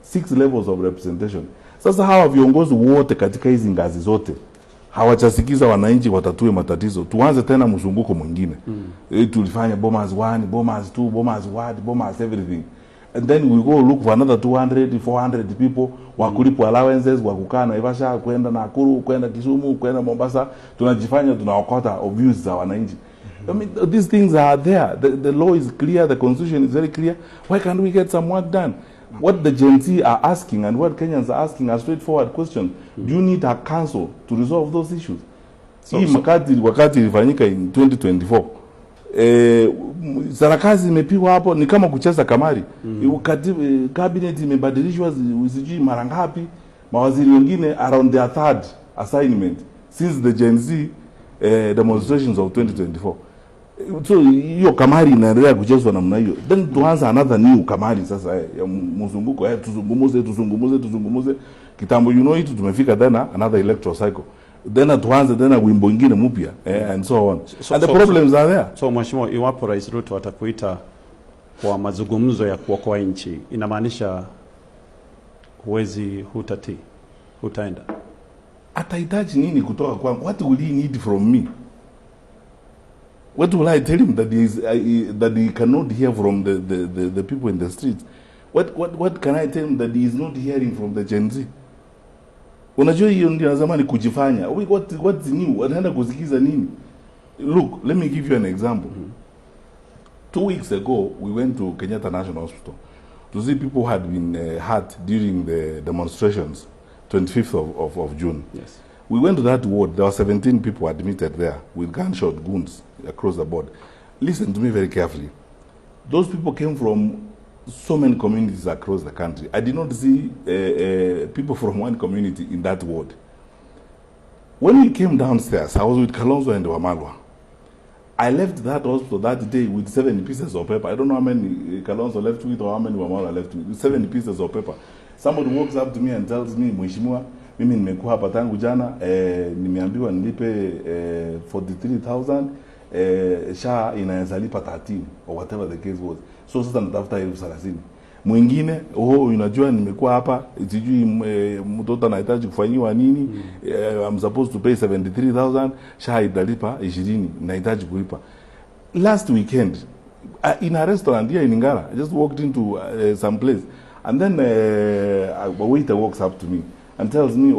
6 levels of representation. Sasa hawa viongozi wote katika hizi ngazi zote hawachasikiza wananchi watatue matatizo. Tuanze tena mzunguko mwingine. Tulifanya bombers 1, bombers 2, bombers what, bombers everything. And then we go look for another 200, 400 people wakulipo allowances, wakukaa Naivasha, kwenda Nakuru, kwenda Kisumu, kwenda Mombasa, tunajifanya tunaokota views za wananchi. I mean, these things are there. The law is clear, the constitution is very clear. Why can't we get some work done? What the Gen Z are asking and what Kenyans are asking are straightforward questions. Do you need a council to resolve those issues? Wakati ilifanyika in 2024, sarakazi imepigwa hapo ni kama kucheza kamari. Cabinet imebadilishwa sijui mara ngapi, mawaziri wengine are on their third assignment since the Gen Z demonstrations of 2024. So hiyo kamari inaendelea kuchezwa namna hiyo. Then tuanza another new kamari sasa ya mzunguko, tuzungumuze kitambo, you know it, tumefika tena another electoral cycle. Then tuanze tena wimbo ingine mpya and so on. And the problems are there. So mheshimiwa, iwapo Rais Ruto atakuita kwa mazungumzo ya kuokoa nchi, inamaanisha hutaenda? Atahitaji nini kutoka kwangu? What will he need from me? What will I tell him that that he cannot hear from the people in the streets? What can I tell him that he is not hearing from the Gen Z? Unajua hiyo ndio zamani kujifanya. What's new? Anaenda kusikiza nini? Look, let me give you an example. 2 weeks ago, we went to Kenyatta National Hospital to see people who had been hurt during the demonstrations, 25th of June. Yes. We went to that ward. There were 17 people admitted there with gunshot wounds across the board. Listen to me very carefully. Those people came from so many communities across the country. I did not see people from one community in that ward. When we came downstairs, I was with Kalonzo and Wamalwa. I left that hospital that day with 7 pieces of paper. I don't know how many Kalonzo left with or how many Wamalwa left with 7 pieces of paper. Somebody walks up to me and tells me, Mheshimiwa, mimi nimekuwa hapa tangu jana, nimeambiwa nilipe 43,000, SHA inaweza lipa 13 or whatever the case was. So sasa natafuta 30,000. Mwingine, unajua nimekuwa hapa, sijui mtoto anahitaji kufanyiwa nini, I'm supposed to pay 73,000, SHA italipa 20, nahitaji kulipa. Last weekend, in a restaurant here in Ngara, I just walked into some place, and then a waiter walks up to me and tells me,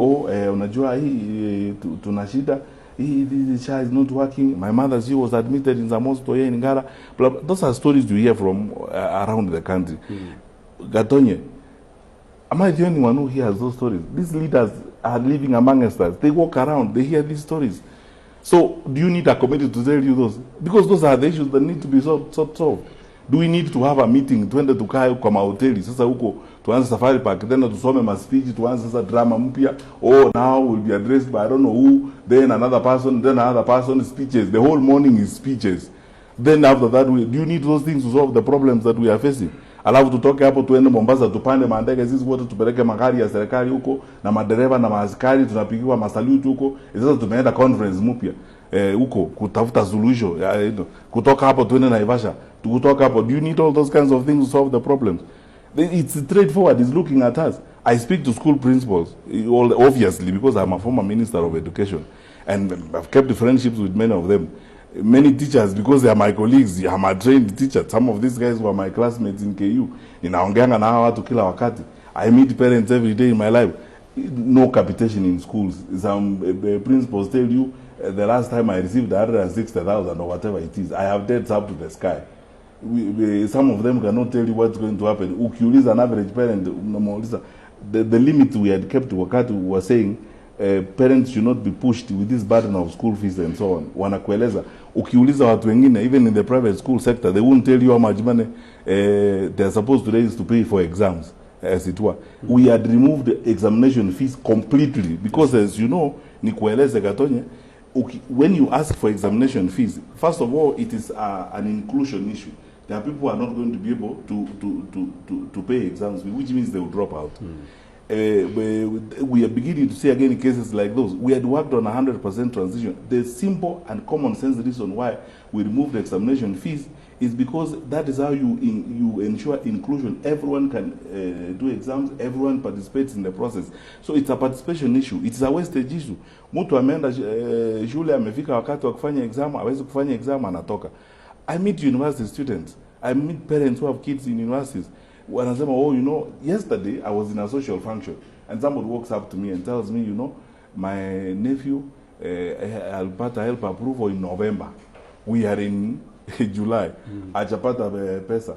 unajua hii tunashida, this SHA is not working. My mother, she was admitted in some hospital here in Ngara. Those are stories you hear from around the country. Gatonye, am I the only one who hears those stories? These leaders are living amongst us. They walk around, they hear these stories. So, do you need a committee to tell you those? Because those are the issues that need to be solved. Do we need to have a meeting, tuende tukae kwa mahoteli, sasa huko tuanze safari park, then tusome ma speech, tuanze sasa drama mpya, now will be addressed by I don't know who, then another person, speeches, the whole morning is speeches. Then after that, do you need those things to solve the problems that we are facing? Alafu tutoke hapo tuende Mombasa, tupande mandege sisi wote, tupeleke magari ya serikali huko na madereva na maaskari, tunapigiwa masalute huko. Sasa tumeenda conference mpya huko kutafuta solution. Kutoka hapo tuende Naivasha, kutoka hapo. Do you need all those kinds of things to solve the problems? It's straightforward. It's looking at us. I speak to school principals, obviously, because I'm a former minister of education, and I've kept friendships with many of them. Many teachers, because they are my colleagues, I'm a trained teacher. Some of these guys were my classmates in KU. Ninaongeanga na hawa watu kila wakati. I meet parents every day in my life. No capitation in schools. Some principals tell you, the last time I received 160,000 or whatever it is, I have debts up to the sky. Some of them cannot tell you what's going to happen. Ukiuliza an average parent, the limit we had kept wakati was saying, parents should not be pushed with this burden of school fees and so on. Wanakueleza, ukiuliza watu wengine, even in the private school sector, they won't tell you how much money they're supposed to raise to pay for exams, as it were. We had removed examination fees completely, because as you know, nikueleze Gatonye, when you ask for examination fees, first of all, it is an inclusion issue. There are people who are not going to be able to pay exams, which means they will drop out. we are beginning to see again cases like those. We had worked on 100% transition. The simple and common sense reason why we removed the examination fees is because that is how you ensure inclusion. Everyone can do exams, everyone participates in the process. So it's a participation issue. It's a wastage issue. Mtu ameenda shule amefika wakati wa kufanya exam, hawezi kufanya exam, anatoka. I meet university students. I meet parents who have kids in universities. Wanasema, oh, you know, yesterday I was in a social function and somebody walks up to me and tells me, you know, my nephew, alipata help approval in November. We are in July. Ajapata pesa.